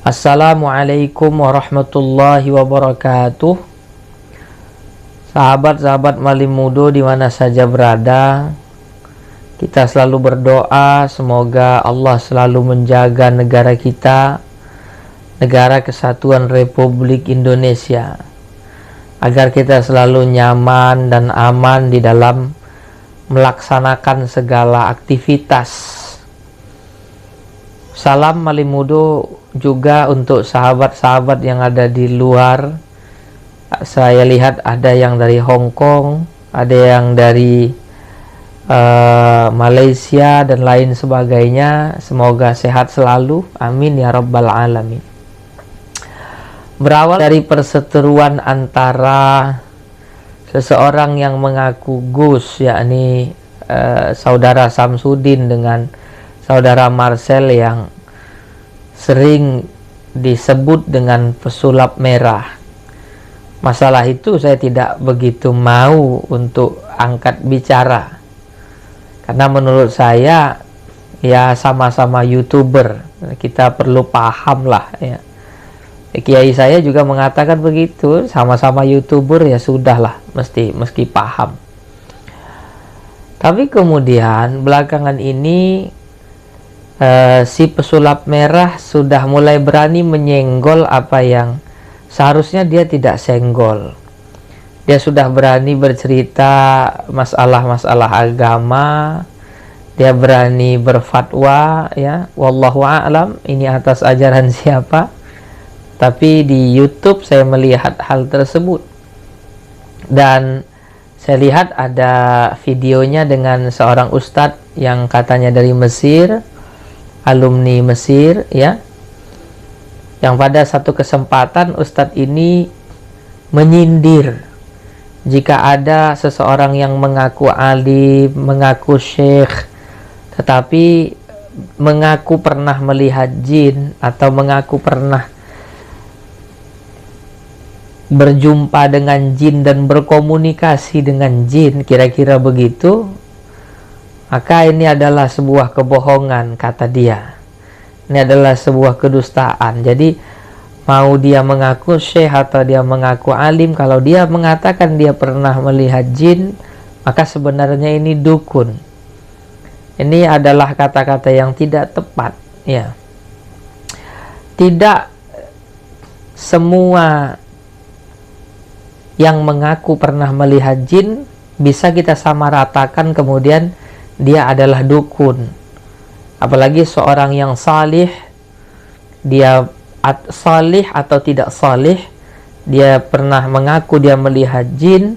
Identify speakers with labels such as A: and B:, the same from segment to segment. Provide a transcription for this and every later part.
A: Assalamualaikum warahmatullahi wabarakatuh. Sahabat-sahabat Malimudo di mana saja berada, kita selalu berdoa semoga Allah selalu menjaga negara kita, negara kesatuan Republik Indonesia, agar kita selalu nyaman dan aman di dalam melaksanakan segala aktivitas. Salam Malimudo juga untuk sahabat-sahabat yang ada di luar. Saya lihat ada yang dari Hong Kong, ada yang dari Malaysia dan lain sebagainya. Semoga sehat selalu, amin ya rabbal alamin. Berawal dari perseteruan antara seseorang yang mengaku Gus, yakni saudara Samsudin, dengan saudara Marcel yang sering disebut dengan pesulap merah. Masalah itu saya tidak begitu mau untuk angkat bicara, karena menurut saya ya sama-sama YouTuber, kita perlu paham lah ya. Kiai saya juga mengatakan begitu, sama-sama YouTuber ya sudahlah, mesti paham. Tapi kemudian belakangan ini si pesulap merah sudah mulai berani menyenggol apa yang seharusnya dia tidak senggol. Dia sudah berani bercerita masalah-masalah agama, dia berani berfatwa ya, wallahu a'lam ini atas ajaran siapa. Tapi di YouTube saya melihat hal tersebut, dan saya lihat ada videonya dengan seorang ustadz yang katanya dari Mesir, alumni Mesir ya, yang pada satu kesempatan ustadz ini menyindir jika ada seseorang yang mengaku alim, mengaku syekh, tetapi mengaku pernah melihat jin atau mengaku pernah berjumpa dengan jin dan berkomunikasi dengan jin, kira-kira begitu, maka ini adalah sebuah kebohongan, kata dia. Ini adalah sebuah kedustaan. Jadi mau dia mengaku syekh atau dia mengaku alim, kalau dia mengatakan dia pernah melihat jin, maka sebenarnya ini dukun. Ini adalah kata-kata yang tidak tepat ya. Tidak semua yang mengaku pernah melihat jin bisa kita samaratakan kemudian dia adalah dukun. Apalagi seorang yang salih, dia salih atau tidak salih, dia pernah mengaku dia melihat jin,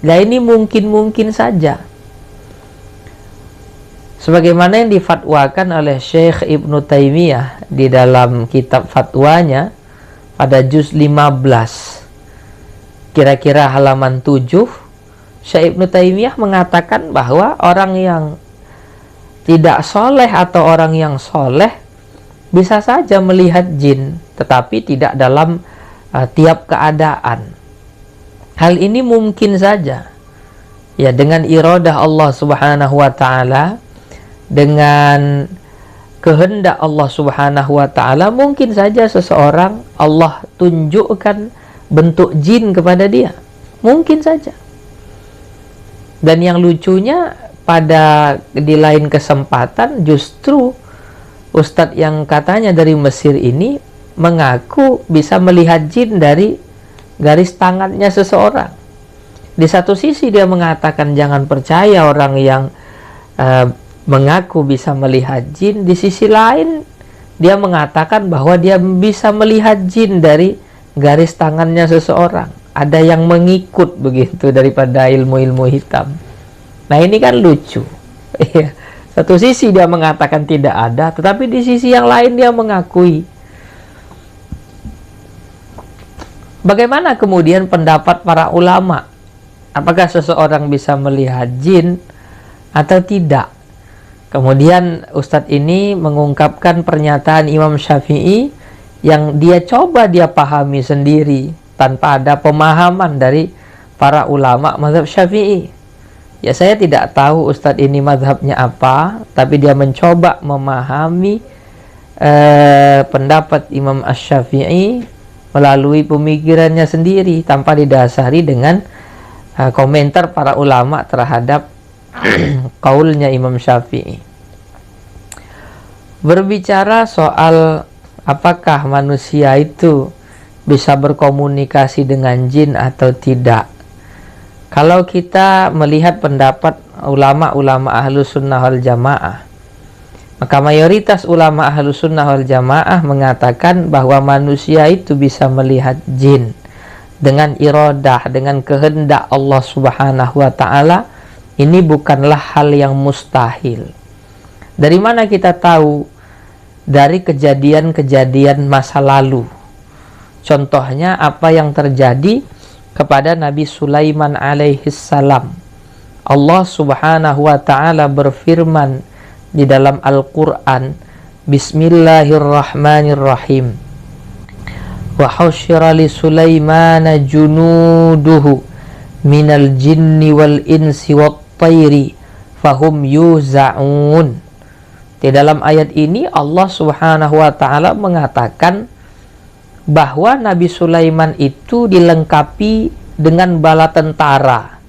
A: nah ini mungkin saja. Sebagaimana yang difatwakan oleh Syekh Ibnu Taimiyah di dalam kitab fatwanya pada juz 15, kira-kira halaman 7, Syekh Ibnu Taimiyah mengatakan bahwa orang yang tidak soleh atau orang yang soleh bisa saja melihat jin, tetapi tidak dalam tiap keadaan. Hal ini mungkin saja ya, dengan iradah Allah Subhanahu wa ta'ala, dengan kehendak Allah Subhanahu wa ta'ala, mungkin saja seseorang Allah tunjukkan bentuk jin kepada dia, mungkin saja. Dan yang lucunya, pada di lain kesempatan justru ustadz yang katanya dari Mesir ini mengaku bisa melihat jin dari garis tangannya seseorang. Di satu sisi dia mengatakan jangan percaya orang yang mengaku bisa melihat jin, di sisi lain dia mengatakan bahwa dia bisa melihat jin dari garis tangannya seseorang. Ada yang mengikut begitu daripada ilmu-ilmu hitam. Nah ini kan lucu. Satu sisi dia mengatakan tidak ada, tetapi di sisi yang lain dia mengakui. Bagaimana kemudian pendapat para ulama? Apakah seseorang bisa melihat jin atau tidak? Kemudian ustadz ini mengungkapkan pernyataan Imam Syafi'i yang dia pahami sendiri tanpa ada pemahaman dari para ulama mazhab Syafi'i. Ya saya tidak tahu ustadz ini mazhabnya apa, tapi dia mencoba memahami pendapat Imam Asy-Syafi'i melalui pemikirannya sendiri tanpa didasari dengan komentar para ulama terhadap kaulnya Imam Syafi'i. Berbicara soal apakah manusia itu bisa berkomunikasi dengan jin atau tidak, kalau kita melihat pendapat ulama-ulama Ahlus Sunnah wal Jamaah, maka mayoritas ulama Ahlus Sunnah wal Jamaah mengatakan bahwa manusia itu bisa melihat jin dengan iradah, dengan kehendak Allah Subhanahu wa Ta'ala. Ini bukanlah hal yang mustahil. Dari mana kita tahu? Dari kejadian-kejadian masa lalu. Contohnya apa yang terjadi kepada Nabi Sulaiman alaihissalam. Allah Subhanahu wa Ta'ala berfirman di dalam Al-Quran, Bismillahirrahmanirrahim. Wa husyira li Sulaimana junuduhu minal jinni wal insi wat tayri fahum yuza'un. Di dalam ayat ini Allah Subhanahu wa Ta'ala mengatakan bahwa Nabi Sulaiman itu dilengkapi dengan bala tentara,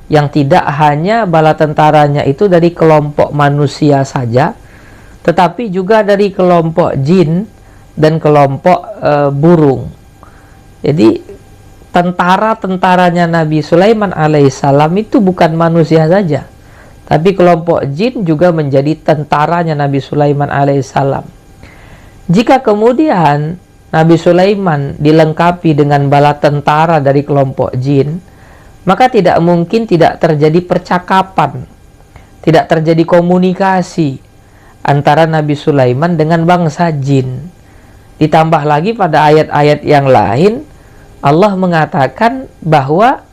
A: yang tidak hanya bala tentaranya itu dari kelompok manusia saja, tetapi juga dari kelompok jin dan kelompok burung. Jadi tentara-tentaranya Nabi Sulaiman alaihissalam itu bukan manusia saja, tapi kelompok jin juga menjadi tentaranya Nabi Sulaiman alaihissalam. Jika kemudian Nabi Sulaiman dilengkapi dengan bala tentara dari kelompok jin, maka tidak mungkin tidak terjadi percakapan, tidak terjadi komunikasi antara Nabi Sulaiman dengan bangsa jin. Ditambah lagi pada ayat-ayat yang lain, Allah mengatakan bahwa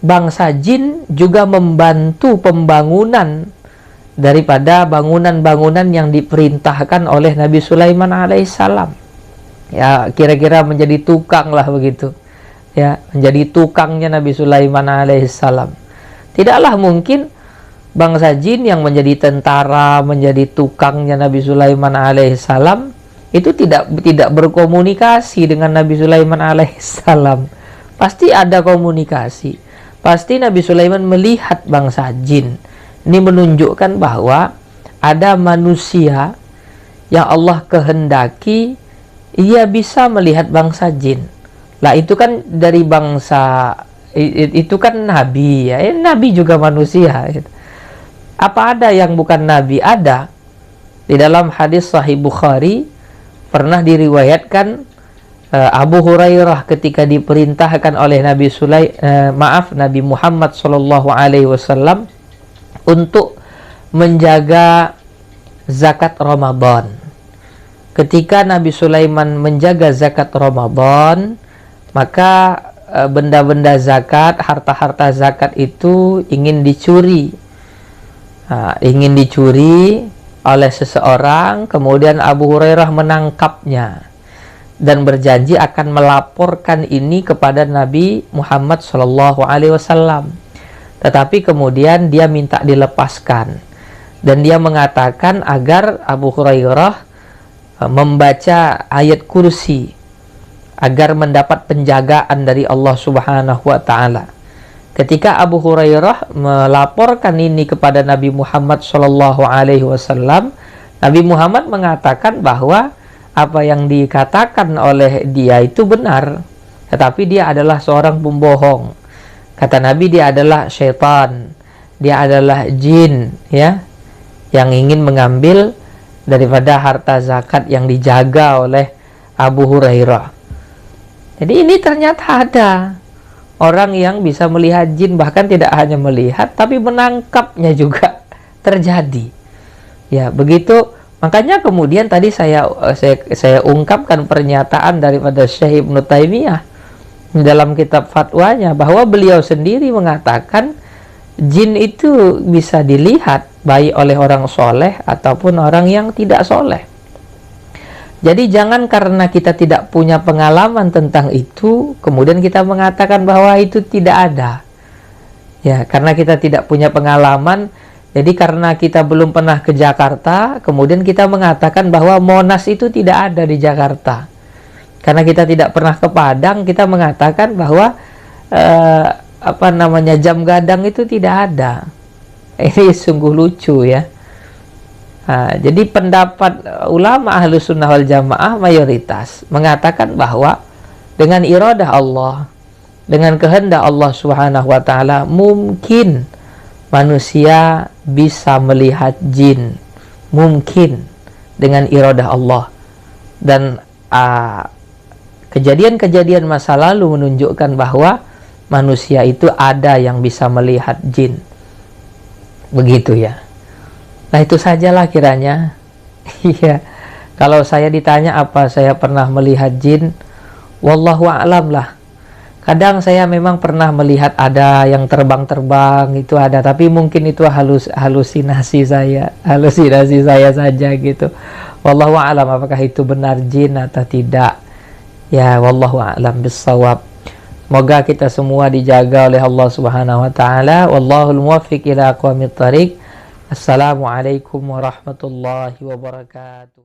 A: bangsa jin juga membantu pembangunan daripada bangunan-bangunan yang diperintahkan oleh Nabi Sulaiman alaihissalam. Ya, kira-kira menjadi tukang lah begitu. Ya, menjadi tukangnya Nabi Sulaiman alaihissalam. Tidaklah mungkin bangsa jin yang menjadi tentara, menjadi tukangnya Nabi Sulaiman alaihissalam itu tidak berkomunikasi dengan Nabi Sulaiman alaihissalam. Pasti ada komunikasi. Pasti Nabi Sulaiman melihat bangsa jin. Ini menunjukkan bahwa ada manusia yang Allah kehendaki ia bisa melihat bangsa jin. Lah itu kan dari bangsa, itu kan nabi ya. Nabi juga manusia. Apa ada yang bukan nabi? Ada. Di dalam hadis Sahih Bukhari pernah diriwayatkan Abu Hurairah ketika diperintahkan oleh Nabi Muhammad SAW untuk menjaga zakat Ramadan. Ketika Nabi Sulaiman menjaga zakat Ramadan, maka benda-benda zakat, harta-harta zakat itu ingin dicuri. Ingin dicuri oleh seseorang, kemudian Abu Hurairah menangkapnya dan berjanji akan melaporkan ini kepada Nabi Muhammad SAW. Tetapi kemudian dia minta dilepaskan dan dia mengatakan agar Abu Hurairah membaca ayat kursi agar mendapat penjagaan dari Allah Subhanahu wa Ta'ala. Ketika Abu Hurairah melaporkan ini kepada Nabi Muhammad SAW, Nabi Muhammad mengatakan bahwa apa yang dikatakan oleh dia itu benar, tetapi dia adalah seorang pembohong. Kata Nabi, dia adalah syaitan, dia adalah jin, ya, yang ingin mengambil daripada harta zakat yang dijaga oleh Abu Hurairah. Jadi ini ternyata ada orang yang bisa melihat jin, bahkan tidak hanya melihat tapi menangkapnya juga terjadi. Ya, begitu. Makanya kemudian tadi saya ungkapkan pernyataan daripada Syekh Ibnu Taimiyah dalam kitab fatwanya bahwa beliau sendiri mengatakan jin itu bisa dilihat baik oleh orang soleh ataupun orang yang tidak soleh. Jadi jangan karena kita tidak punya pengalaman tentang itu kemudian kita mengatakan bahwa itu tidak ada. Ya, karena kita tidak punya pengalaman Jadi karena kita belum pernah ke Jakarta, kemudian kita mengatakan bahwa Monas itu tidak ada di Jakarta. Karena kita tidak pernah ke Padang, kita mengatakan bahwa jam gadang itu tidak ada. Ini sungguh lucu ya. Jadi pendapat ulama Ahlus Sunnah wal Jamaah mayoritas mengatakan bahwa dengan iradah Allah, dengan kehendak Allah Subhanahu wa taala, mungkin manusia bisa melihat jin, mungkin dengan iradah Allah. Dan kejadian-kejadian masa lalu menunjukkan bahwa manusia itu ada yang bisa melihat jin. Begitu ya. Nah, itu sajalah kiranya. Iya. Kalau saya ditanya apa saya pernah melihat jin, wallahu a'lam lah. Kadang saya memang pernah melihat ada yang terbang-terbang, itu ada, tapi mungkin itu halusinasi saya saja gitu. Wallahu a'lam apakah itu benar jin atau tidak. Ya, wallahu a'lam bissawab. Semoga kita semua dijaga oleh Allah Subhanahu wa taala. Wallahul muwaffiq ila aqwamit thariq. Assalamualaikum warahmatullahi wabarakatuh.